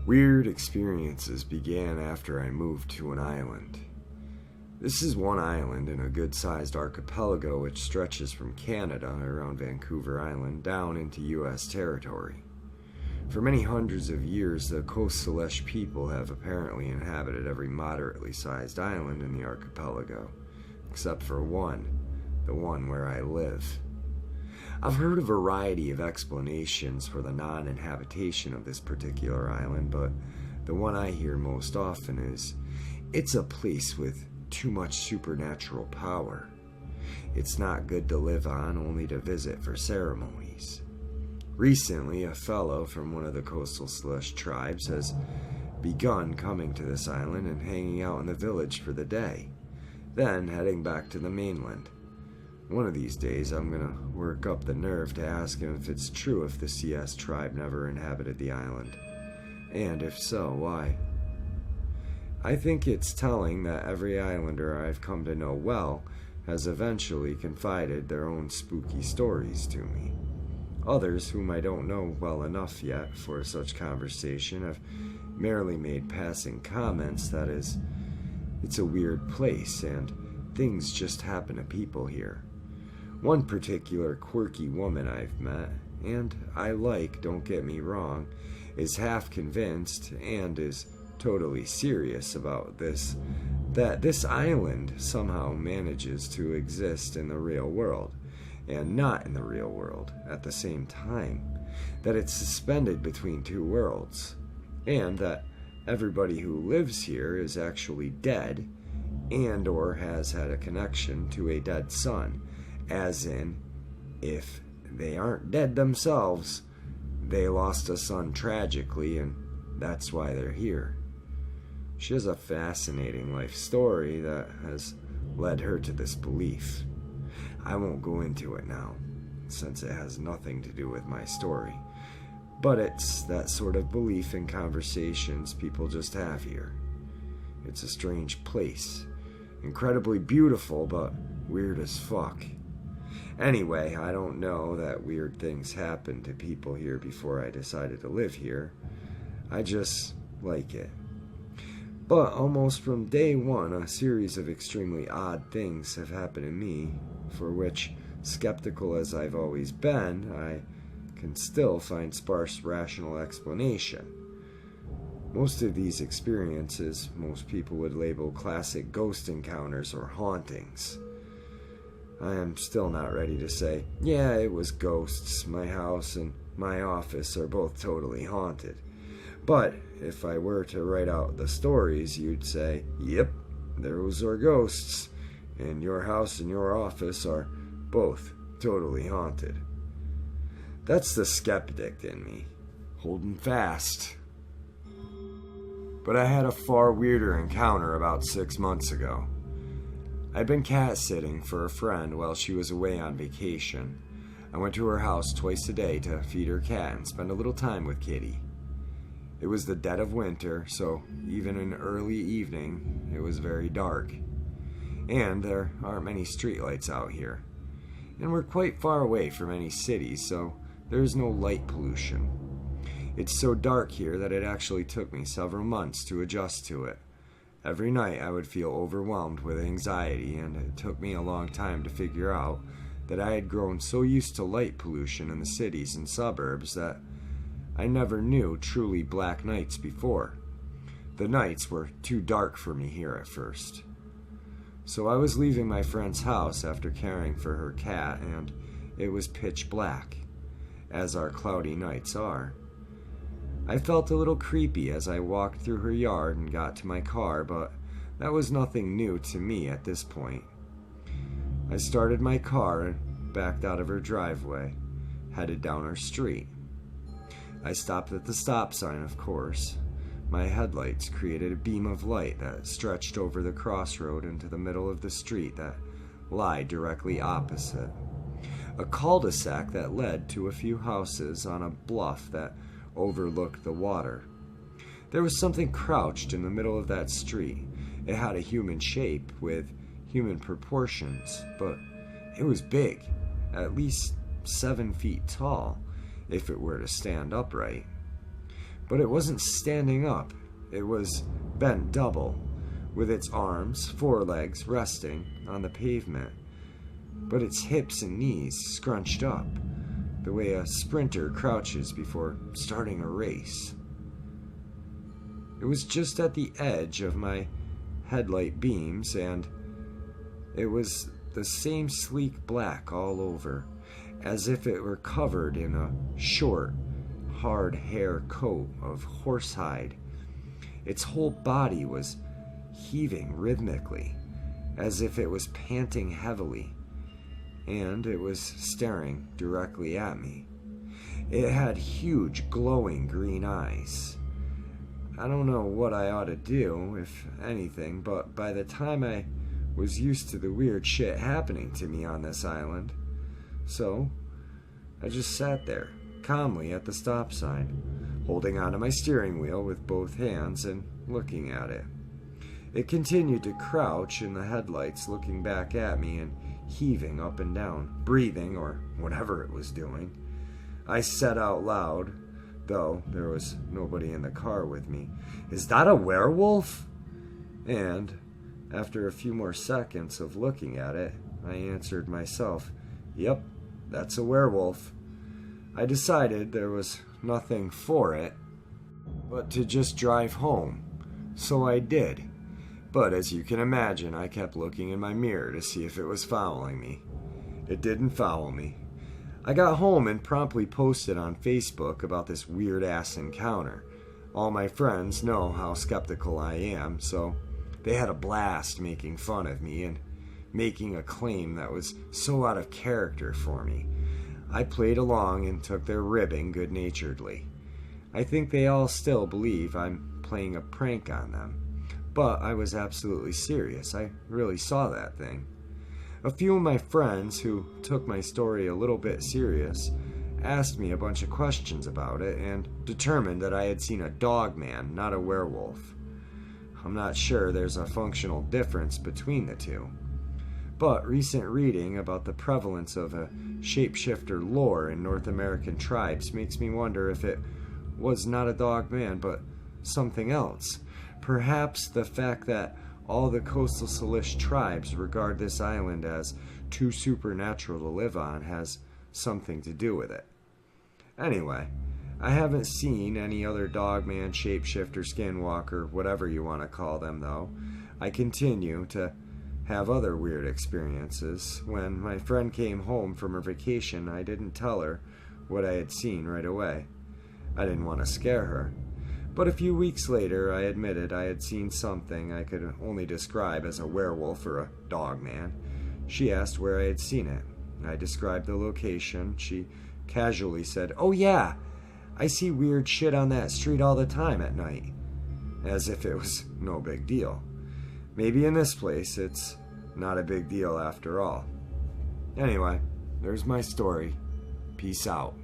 Weird experiences began after I moved to an island. This is one island in a good-sized archipelago which stretches from Canada around Vancouver Island down into U.S. territory. For many hundreds of years, the Coast Salish people have apparently inhabited every moderately sized island in the archipelago, except for one, the one where I live. I've heard a variety of explanations for the non-inhabitation of this particular island, but the one I hear most often is, it's a place with too much supernatural power. It's not good to live on, only to visit for ceremonies. Recently, a fellow from one of the Coastal Salish tribes has begun coming to this island and hanging out in the village for the day, then heading back to the mainland. One of these days, I'm gonna work up the nerve to ask him if it's true if the CS tribe never inhabited the island, and if so, why. I think it's telling that every islander I've come to know well has eventually confided their own spooky stories to me. Others, whom I don't know well enough yet for such conversation, have merely made passing comments that is, it's a weird place and things just happen to people here. One particular quirky woman I've met, and I like, don't get me wrong, is half convinced and is totally serious about this, that this island somehow manages to exist in the real world and not in the real world at the same time, that it's suspended between two worlds, and that everybody who lives here is actually dead and or has had a connection to a dead son, as in, if they aren't dead themselves, they lost a son tragically and that's why they're here. She has a fascinating life story that has led her to this belief. I won't go into it now, since it has nothing to do with my story, but it's that sort of belief in conversations people just have here. It's a strange place, incredibly beautiful, but weird as fuck. Anyway, I don't know that weird things happened to people here before I decided to live here. I just like it. But almost from day one, a series of extremely odd things have happened to me, for which, skeptical as I've always been, I can still find sparse rational explanation. Most of these experiences, most people would label classic ghost encounters or hauntings. I am still not ready to say, yeah, it was ghosts, my house and my office are both totally haunted. But if I were to write out the stories, you'd say, yep, those are ghosts, and your house and your office are both totally haunted. That's the skeptic in me, holding fast. But I had a far weirder encounter about 6 months ago. I'd been cat-sitting for a friend while she was away on vacation. I went to her house twice a day to feed her cat and spend a little time with Kitty. It was the dead of winter, so even in early evening, it was very dark. And there aren't many streetlights out here. And we're quite far away from any cities, so there's no light pollution. It's so dark here that it actually took me several months to adjust to it. Every night I would feel overwhelmed with anxiety, and it took me a long time to figure out that I had grown so used to light pollution in the cities and suburbs that I never knew truly black nights before. The nights were too dark for me here at first. So I was leaving my friend's house after caring for her cat, and it was pitch black, as our cloudy nights are. I felt a little creepy as I walked through her yard and got to my car, but that was nothing new to me at this point. I started my car and backed out of her driveway, headed down her street. I stopped at the stop sign, of course. My headlights created a beam of light that stretched over the crossroad into the middle of the street that lied directly opposite. A cul-de-sac that led to a few houses on a bluff that overlooked the water. There was something crouched in the middle of that street. It had a human shape with human proportions, but it was big, at least 7 feet tall, if it were to stand upright. But it wasn't standing up. It was bent double, with its arms, forelegs resting on the pavement, but its hips and knees scrunched up, the way a sprinter crouches before starting a race. It was just at the edge of my headlight beams, and it was the same sleek black all over, as if it were covered in a short, hard hair coat of horsehide. Its whole body was heaving rhythmically, as if it was panting heavily, and it was staring directly at me. It had huge, glowing green eyes. I don't know what I ought to do, if anything, but by the time I was used to the weird shit happening to me on this island, so I just sat there, calmly at the stop sign, holding onto my steering wheel with both hands and looking at it. It continued to crouch in the headlights, looking back at me and heaving up and down, breathing, or whatever it was doing. I said out loud, though there was nobody in the car with me, "Is that a werewolf?" And after a few more seconds of looking at it, I answered myself, "Yep, that's a werewolf." I decided there was nothing for it but to just drive home, so I did. But as you can imagine, I kept looking in my mirror to see if it was following me. It didn't follow me. I got home and promptly posted on Facebook about this weird-ass encounter. All my friends know how skeptical I am, so they had a blast making fun of me and making a claim that was so out of character for me. I played along and took their ribbing good-naturedly. I think they all still believe I'm playing a prank on them. But I was absolutely serious. I really saw that thing. A few of my friends who took my story a little bit serious asked me a bunch of questions about it and determined that I had seen a dogman, not a werewolf. I'm not sure there's a functional difference between the two. But recent reading about the prevalence of a shapeshifter lore in North American tribes makes me wonder if it was not a dogman but something else. Perhaps the fact that all the coastal Salish tribes regard this island as too supernatural to live on has something to do with it. Anyway, I haven't seen any other dogman, shapeshifter, skinwalker, whatever you want to call them, though. I continue to have other weird experiences. When my friend came home from her vacation, I didn't tell her what I had seen right away. I didn't want to scare her. But a few weeks later, I admitted I had seen something I could only describe as a werewolf or a dogman. She asked where I had seen it. I described the location. She casually said, "Oh yeah, I see weird shit on that street all the time at night." As if it was no big deal. Maybe in this place, it's not a big deal after all. Anyway, there's my story. Peace out.